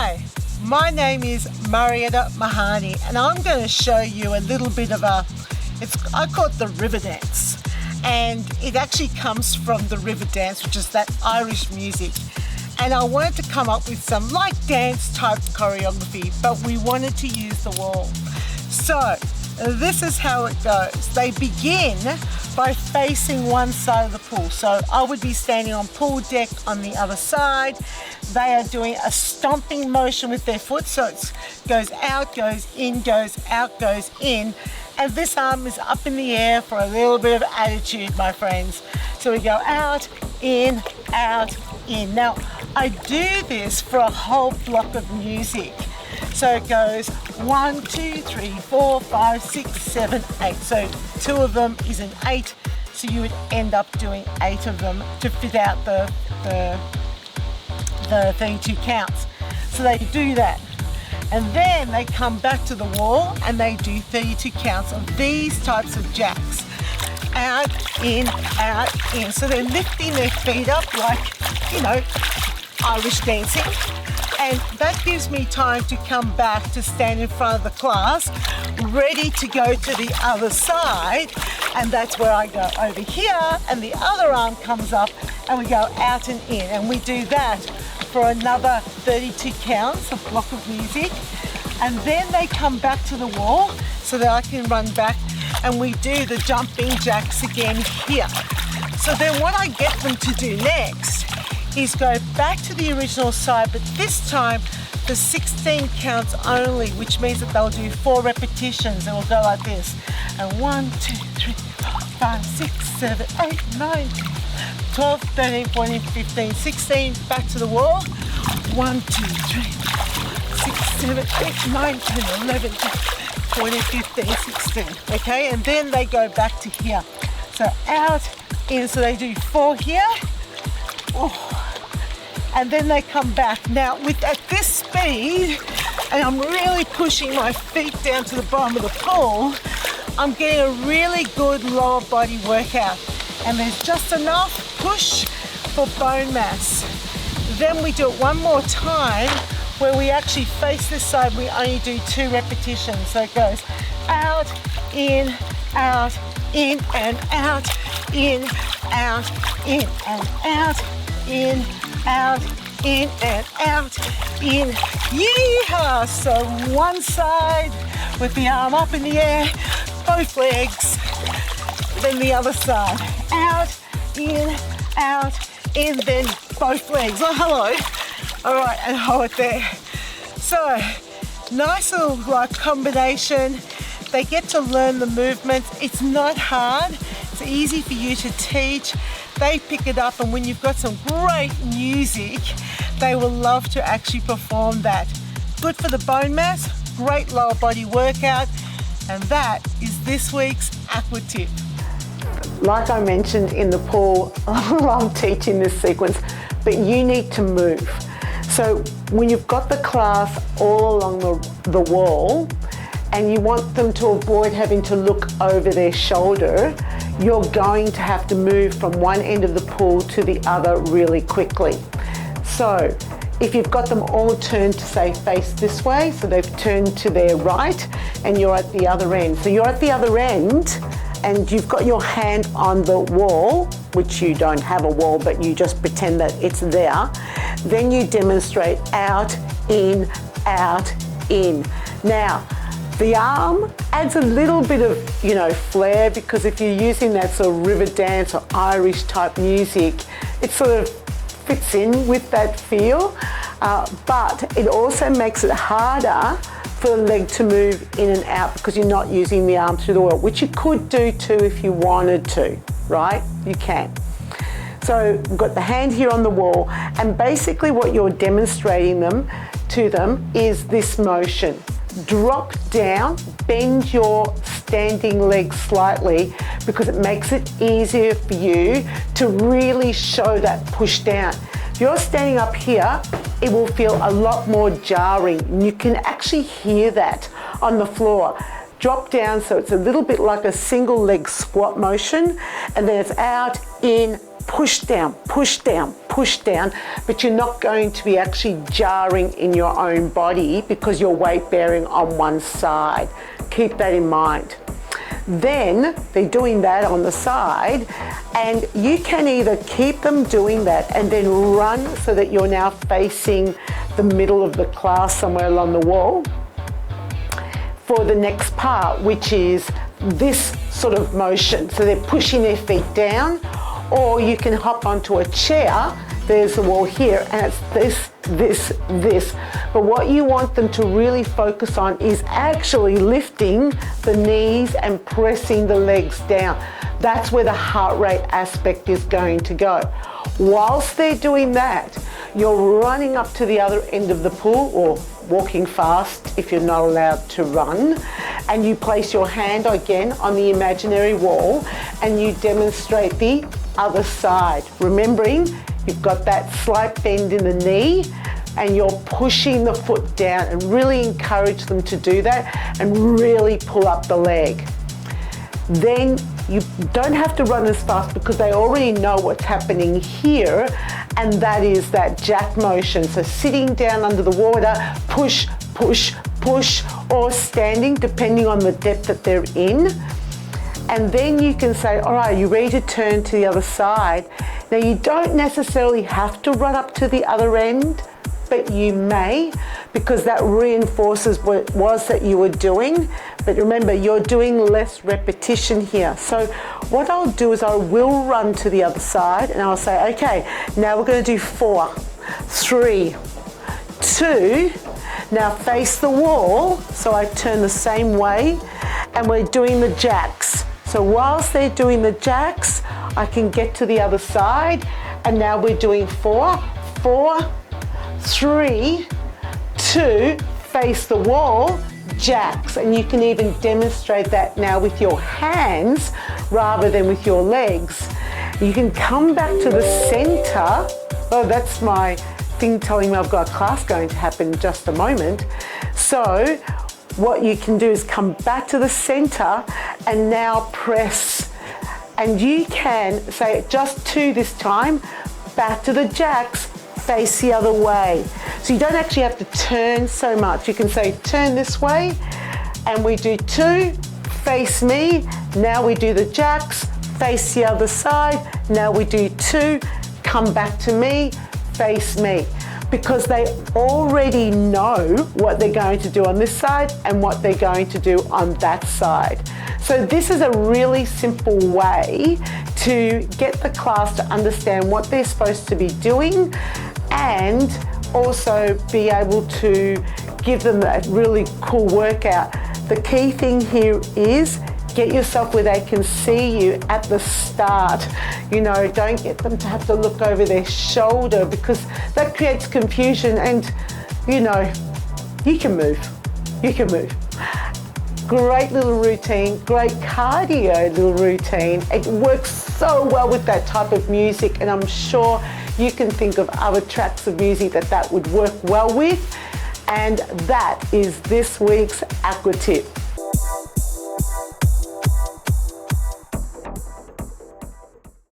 Hi, my name is Marietta Mehanni, and I'm going to show you a little bit of I call it the river dance. And it actually comes from the river dance, which is that Irish music. And I wanted to come up with some like dance type choreography, but we wanted to use the wall. So this is how it goes. They begin by facing one side of the pool. So I would be standing on pool deck on the other side. They are doing a stomping motion with their foot. So it goes out, goes in, goes out, goes in. And this arm is up in the air for a little bit of attitude, my friends. So we go out, in, out, in. Now, I do this for a whole block of music. So it goes 1, 2, 3, 4, 5, 6, 7, 8. So 2 of them is an 8. So you would end up doing 8 of them to fit out the 32 counts. So they do that. And then they come back to the wall and they do 32 counts of these types of jacks. Out, in, out, in. So they're lifting their feet up like, you know, Irish dancing. And that gives me time to come back to stand in front of the class, ready to go to the other side. And that's where I go over here and the other arm comes up and we go out and in. And we do that for another 32 counts, a block of music. And then they come back to the wall so that I can run back and we do the jumping jacks again here. So then what I get them to do next is go back to the original side, but this time for 16 counts only, which means that they'll do 4 repetitions. It will go like this. And 1, 2, 3, 4, 5, 6, 7, 8, 9, 12, 13, 14, 15, 16, back to the wall. 1, 2, 3, 6, 7, 8, 9, 10, 11, 14, 15, 16. Okay, and then they go back to here. So out, in, so they do 4 here. Oh. And then they come back. Now, at this speed, and I'm really pushing my feet down to the bottom of the pool, I'm getting a really good lower body workout. And there's just enough push for bone mass. Then we do it one more time where we actually face this side. We only do 2 repetitions. So it goes out, in, and out, in, and out, in, and out, in, out, in, and out, in. Yeehaw! So one side with the arm up in the air, both legs. Then the other side. Out, in, then both legs. Oh, hello. All right, and hold it there. So, nice little like combination. They get to learn the movements. It's not hard. It's easy for you to teach. They pick it up, and when you've got some great music, they will love to actually perform that. Good for the bone mass, great lower body workout, and that is this week's Aqua Tip. Like I mentioned in the pool, I'm teaching this sequence, but you need to move. So when you've got the class all along the wall, and you want them to avoid having to look over their shoulder, you're going to have to move from one end of the pool to the other really quickly. So if you've got them all turned to say face this way, so they've turned to their right and you're at the other end. So you're at the other end and you've got your hand on the wall, which you don't have a wall, but you just pretend that it's there. Then you demonstrate out, in, out, in. Now, the arm adds a little bit of, flair, because if you're using that sort of river dance or Irish type music, it sort of fits in with that feel, but it also makes it harder for the leg to move in and out because you're not using the arm through the wall, which you could do too if you wanted to, right? You can. So we've got the hand here on the wall, and basically what you're demonstrating to them is this motion. Drop down, bend your standing leg slightly because it makes it easier for you to really show that push down. If you're standing up here, it will feel a lot more jarring. You can actually hear that on the floor. Drop down so it's a little bit like a single leg squat motion, and then it's out, in, push down, push down, push down, but you're not going to be actually jarring in your own body because you're weight bearing on one side. Keep that in mind. Then they're doing that on the side, and you can either keep them doing that and then run so that you're now facing the middle of the class somewhere along the wall for the next part, which is this sort of motion. So they're pushing their feet down, or you can hop onto a chair. There's the wall here, and it's this, this, this. But what you want them to really focus on is actually lifting the knees and pressing the legs down. That's where the heart rate aspect is going to go. Whilst they're doing that, you're running up to the other end of the pool, or walking fast if you're not allowed to run, and you place your hand again on the imaginary wall and you demonstrate the other side. Remembering, you've got that slight bend in the knee and you're pushing the foot down, and really encourage them to do that and really pull up the leg. Then you don't have to run as fast because they already know what's happening here, and that is that jack motion. So sitting down under the water, push, push, push, or standing, depending on the depth that they're in. And then you can say, all right, you're ready to turn to the other side. Now you don't necessarily have to run up to the other end, but you may, because that reinforces what it was that you were doing. But remember, you're doing less repetition here. So what I'll do is I will run to the other side and I'll say, okay, now we're going to do 4, 3, 2, now face the wall. So I turn the same way, and we're doing the jacks. So whilst they're doing the jacks, I can get to the other side, and now we're doing 4, 4, 3, 2, face the wall, jacks. And you can even demonstrate that now with your hands rather than with your legs. You can come back to the center. Oh, that's my thing telling me I've got a class going to happen in just a moment. So what you can do is come back to the center and now press. And you can say just 2 this time, back to the jacks, face the other way. So you don't actually have to turn so much. You can say turn this way, and we do 2, face me. Now we do the jacks, face the other side. Now we do 2, come back to me, face me. Because they already know what they're going to do on this side and what they're going to do on that side. So this is a really simple way to get the class to understand what they're supposed to be doing, and also be able to give them a really cool workout. The key thing here is get yourself where they can see you at the start. You know, don't get them to have to look over their shoulder, because that creates confusion, and you know, you can move. You can move. Great little routine, great cardio little routine. It works so well with that type of music, and I'm sure you can think of other tracks of music that would work well with. And that is this week's Aqua Tip.